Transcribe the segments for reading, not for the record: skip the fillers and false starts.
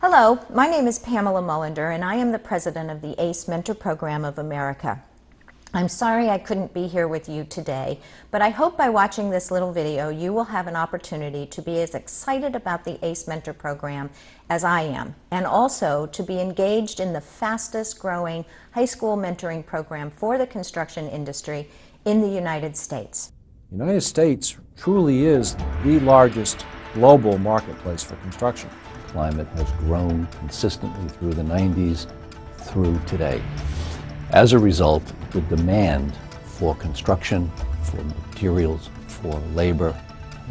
Hello, my name is Pamela Mullender and I am the president of the ACE Mentor Program of America. I'm sorry I couldn't be here with you today, but I hope by watching this little video you will have an opportunity to be as excited about the ACE Mentor Program as I am, and also to be engaged in the fastest growing high school mentoring program for the construction industry in the United States. The United States truly is the largest global marketplace for construction. Climate has grown consistently through the 90s through today. As a result, the demand for construction, for materials, for labor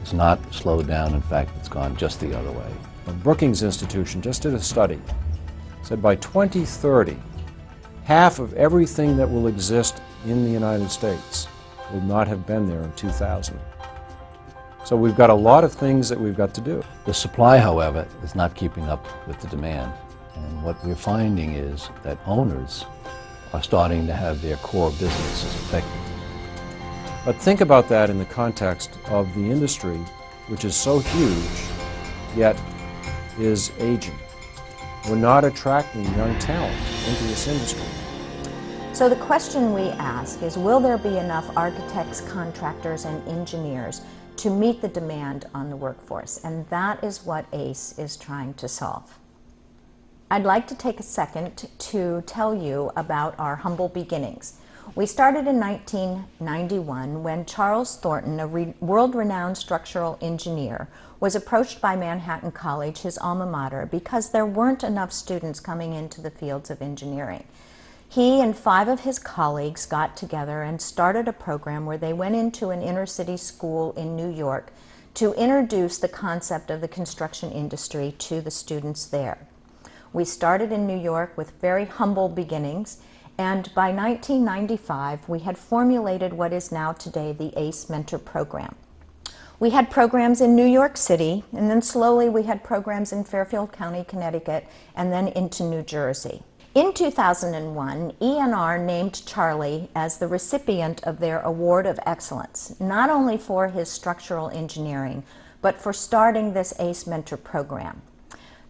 has not slowed down. In fact, it's gone just the other way. The Brookings Institution just did a study, said by 2030, half of everything that will exist in the United States will not have been there in 2000. So we've got a lot of things that we've got to do. The supply, however, is not keeping up with the demand. And what we're finding is that owners are starting to have their core businesses affected. But think about that in the context of the industry, which is so huge, yet is aging. We're not attracting young talent into this industry. So the question we ask is, will there be enough architects, contractors, and engineers to meet the demand on the workforce? And that is what ACE is trying to solve. I'd like to take a second to tell you about our humble beginnings. We started in 1991 when Charles Thornton, a world-renowned structural engineer, was approached by Manhattan College, his alma mater, because there weren't enough students coming into the fields of engineering. He and 5 of his colleagues got together and started a program where they went into an inner-city school in New York to introduce the concept of the construction industry to the students there. We started in New York with very humble beginnings, and by 1995 we had formulated what is now today the ACE Mentor Program. We had programs in New York City, and then slowly we had programs in Fairfield County, Connecticut, and then into New Jersey. In 2001, ENR named Charlie as the recipient of their Award of Excellence, not only for his structural engineering, but for starting this ACE Mentor Program.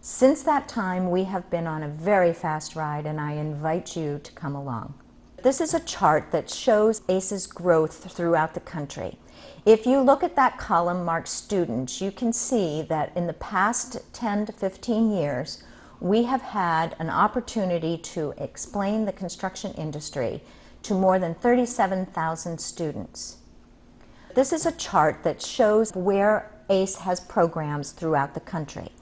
Since that time, we have been on a very fast ride, and I invite you to come along. This is a chart that shows ACE's growth throughout the country. If you look at that column marked students, you can see that in the past 10 to 15 years, we have had an opportunity to explain the construction industry to more than 37,000 students. This is a chart that shows where ACE has programs throughout the country.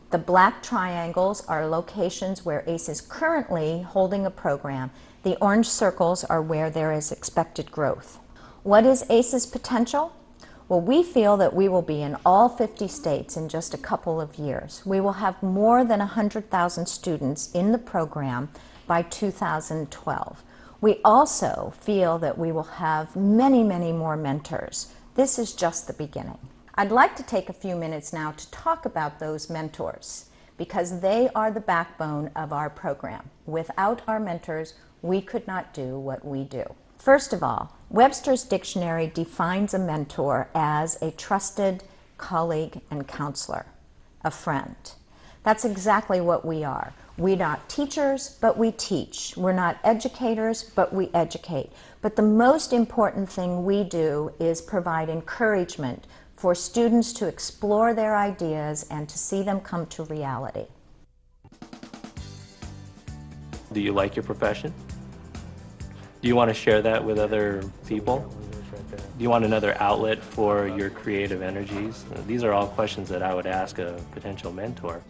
The black triangles are locations where ACE is currently holding a program. The orange circles are where there is expected growth. What is ACE's potential? Well, we feel that we will be in all 50 states in just a couple of years. We will have more than 100,000 students in the program by 2012. We also feel that we will have many, many more mentors. This is just the beginning. I'd like to take a few minutes now to talk about those mentors, because they are the backbone of our program. Without our mentors, we could not do what we do. First of all, Webster's Dictionary defines a mentor as a trusted colleague and counselor, a friend. That's exactly what we are. We're not teachers, but we teach. We're not educators, but we educate. But the most important thing we do is provide encouragement for students to explore their ideas and to see them come to reality. Do you like your profession? Do you want to share that with other people? Do you want another outlet for your creative energies? These are all questions that I would ask a potential mentor.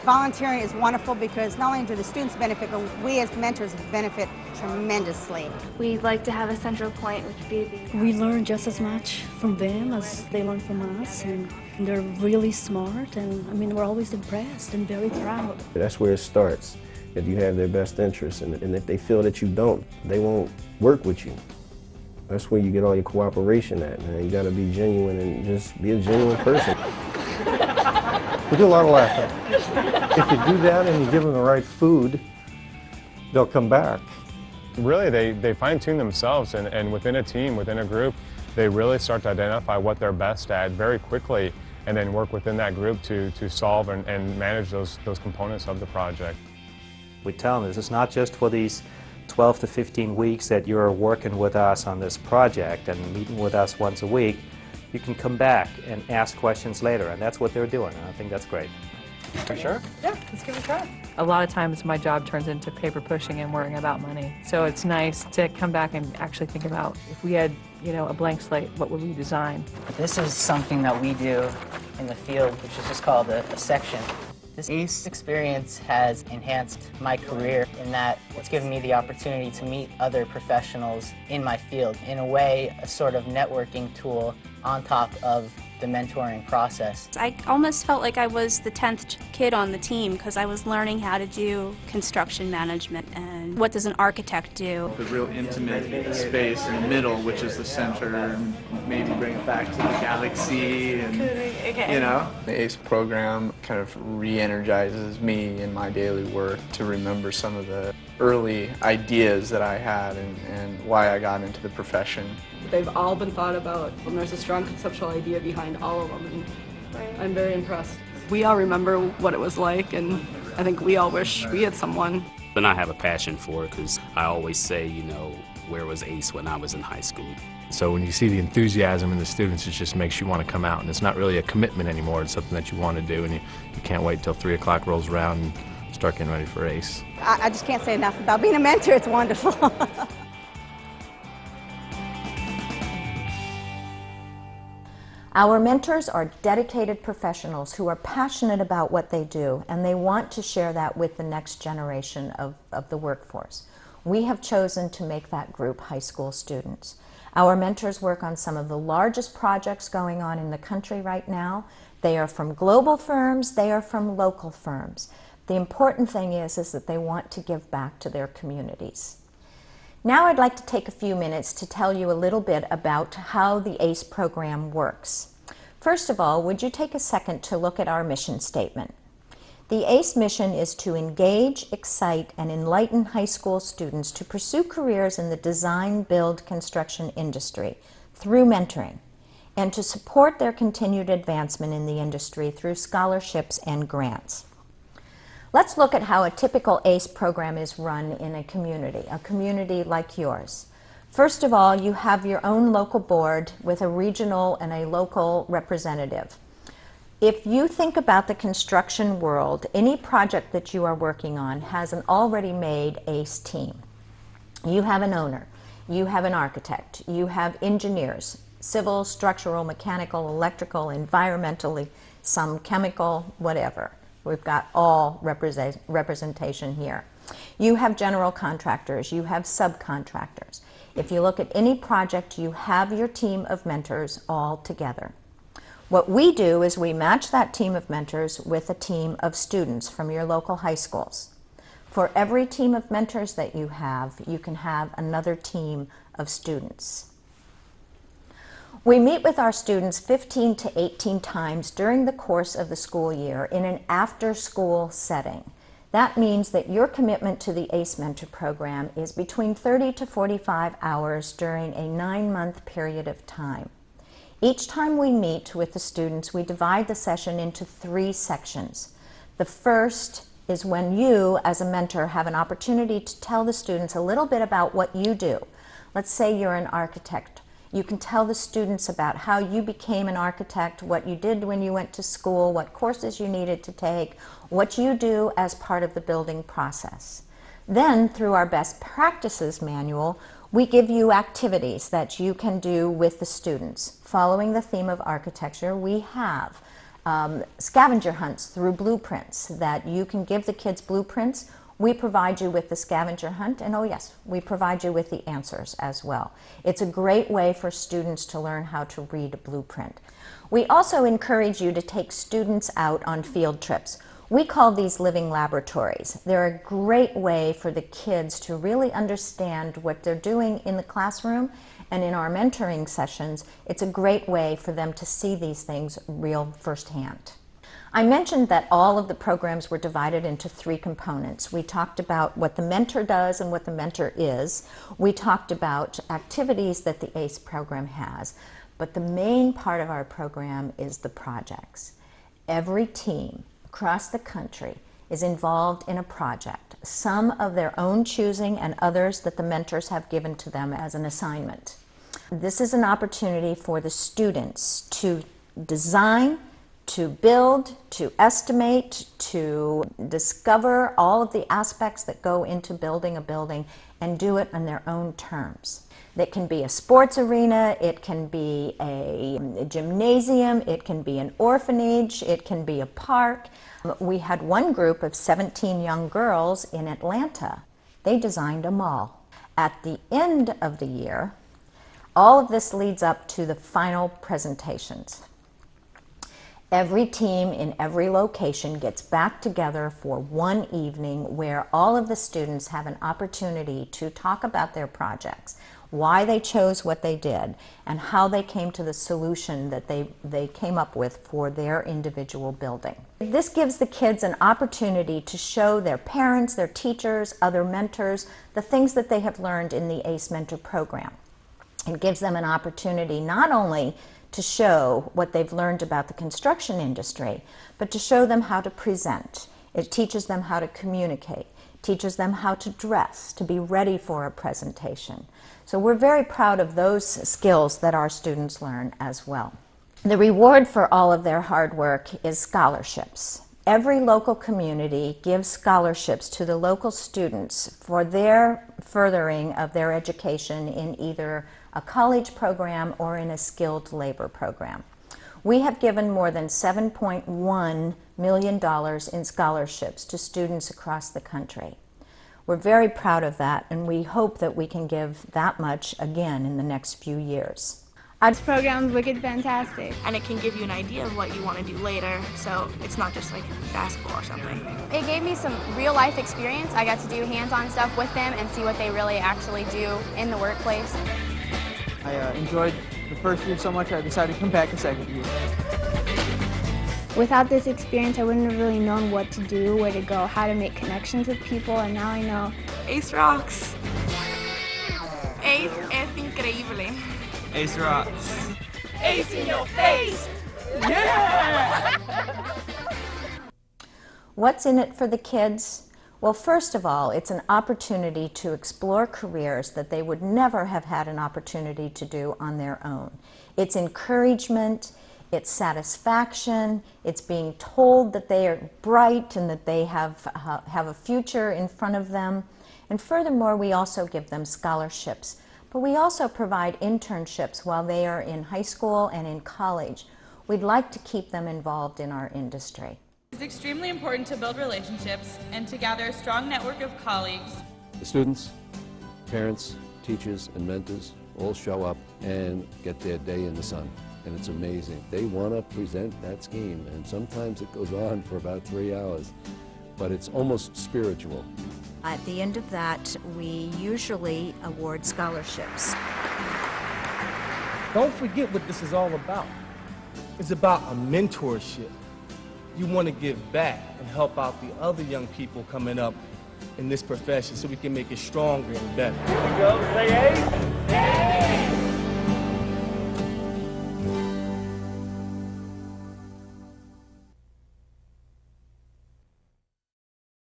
Volunteering is wonderful because not only do the students benefit, but we as mentors benefit tremendously. We'd like to have a central point, which would be the... We learn just as much from them as they learn from us, and they're really smart, and I mean, we're always impressed and very proud. That's where it starts. If you have their best interests, and if they feel that you don't, they won't work with you. That's where you get all your cooperation at, man. You gotta be genuine and just be a genuine person. We do a lot of laughing. If you do that and you give them the right food, they'll come back. Really, they fine-tune themselves, and within a team, within a group, they really start to identify what they're best at very quickly. and then work within that group to solve and manage those components of the project. We tell them this is not just for these 12 to 15 weeks that you're working with us on this project and meeting with us once a week. You can come back and ask questions later, and that's what they're doing, and I think that's great. For sure? Yeah, let's give it a try. A lot of times my job turns into paper pushing and worrying about money. So it's nice to come back and actually think about if we had, a blank slate, what would we design? This is something that we do in the field, which is just called a section. This ACE experience has enhanced my career in that it's given me the opportunity to meet other professionals in my field. In a way, a sort of networking tool on top of the mentoring process. I almost felt like I was the 10th kid on the team because I was learning how to do construction management and what does an architect do. The real intimate space in the middle, which is the center, and maybe bring it back to the galaxy, and The ACE program kind of re-energizes me in my daily work to remember some of the early ideas that I had and why I got into the profession. They've all been thought about, and there's a strong conceptual idea behind all of them, and I'm very impressed. We all remember what it was like, and I think we all wish we had someone. And I have a passion for it because I always say, where was ACE when I was in high school? So when you see the enthusiasm in the students, it just makes you want to come out, and it's not really a commitment anymore. It's something that you want to do, and you can't wait till 3 o'clock rolls around and start getting ready for ACE. I just can't say enough about being a mentor. It's wonderful. Our mentors are dedicated professionals who are passionate about what they do, and they want to share that with the next generation of the workforce. We have chosen to make that group high school students. Our mentors work on some of the largest projects going on in the country right now. They are from global firms, they are from local firms. The important thing is that they want to give back to their communities. Now I'd like to take a few minutes to tell you a little bit about how the ACE program works. First of all, would you take a second to look at our mission statement? The ACE mission is to engage, excite, and enlighten high school students to pursue careers in the design, build, construction industry through mentoring, and to support their continued advancement in the industry through scholarships and grants. Let's look at how a typical ACE program is run in a community like yours. First of all, you have your own local board with a regional and a local representative. If you think about the construction world, any project that you are working on has an already made ACE team. You have an owner, you have an architect, you have engineers, civil, structural, mechanical, electrical, environmentally, some chemical, whatever. We've got all representation here. You have general contractors, you have subcontractors. If you look at any project, you have your team of mentors all together. What we do is we match that team of mentors with a team of students from your local high schools. For every team of mentors that you can have another team of students. We meet with our students 15 to 18 times during the course of the school year in an after-school setting. That means that your commitment to the ACE Mentor program is between 30 to 45 hours during a 9-month period of time. Each time we meet with the students, we divide the session into 3 sections. The first is when you, as a mentor, have an opportunity to tell the students a little bit about what you do. Let's say you're an architect. You can tell the students about how you became an architect, what you did when you went to school, what courses you needed to take, what you do as part of the building process. Then, through our best practices manual, we give you activities that you can do with the students. Following the theme of architecture, we have scavenger hunts through blueprints that you can give the kids blueprints. We provide you with the scavenger hunt, and oh yes, we provide you with the answers as well. It's a great way for students to learn how to read a blueprint. We also encourage you to take students out on field trips. We call these living laboratories. They're a great way for the kids to really understand what they're doing in the classroom, and in our mentoring sessions, it's a great way for them to see these things real firsthand. I mentioned that all of the programs were divided into 3 components. We talked about what the mentor does and what the mentor is. We talked about activities that the ACE program has. But the main part of our program is the projects. Every team across the country is involved in a project, some of their own choosing and others that the mentors have given to them as an assignment. This is an opportunity for the students to design, to build, to estimate, to discover all of the aspects that go into building a building and do it on their own terms. It can be a sports arena, it can be a gymnasium, it can be an orphanage, it can be a park. We had one group of 17 young girls in Atlanta. They designed a mall. At the end of the year, all of this leads up to the final presentations. Every team in every location gets back together for one evening where all of the students have an opportunity to talk about their projects, why they chose what they did, and how they came to the solution that they came up with for their individual building. This gives the kids an opportunity to show their parents, their teachers, other mentors, the things that they have learned in the ACE Mentor program. It gives them an opportunity not only to show what they've learned about the construction industry, but to show them how to present. It teaches them how to communicate, teaches them how to dress, to be ready for a presentation. So we're very proud of those skills that our students learn as well. The reward for all of their hard work is scholarships. Every local community gives scholarships to the local students for their furthering of their education in either a college program or in a skilled labor program. We have given more than $7.1 million in scholarships to students across the country. We're very proud of that, and we hope that we can give that much again in the next few years. This program is wicked fantastic. And it can give you an idea of what you want to do later, so it's not just like basketball or something. It gave me some real life experience. I got to do hands-on stuff with them and see what they really actually do in the workplace. I enjoyed the first year so much I decided to come back a second year. Without this experience, I wouldn't have really known what to do, where to go, how to make connections with people, and now I know. ACE rocks. ACE es increíble. ACE rocks. ACE in your face! Yeah! What's in it for the kids? Well, first of all, it's an opportunity to explore careers that they would never have had an opportunity to do on their own. It's encouragement, it's satisfaction, it's being told that they are bright and that they have a future in front of them. And furthermore, we also give them scholarships. But we also provide internships while they are in high school and in college. We'd like to keep them involved in our industry. It's extremely important to build relationships and to gather a strong network of colleagues. The students, parents, teachers, and mentors all show up and get their day in the sun. And it's amazing. They want to present that scheme, and sometimes it goes on for about 3 hours, but it's almost spiritual. At the end of that, we usually award scholarships. Don't forget what this is all about. It's about a mentorship. You want to give back and help out the other young people coming up in this profession so we can make it stronger and better. Here we go. Say A.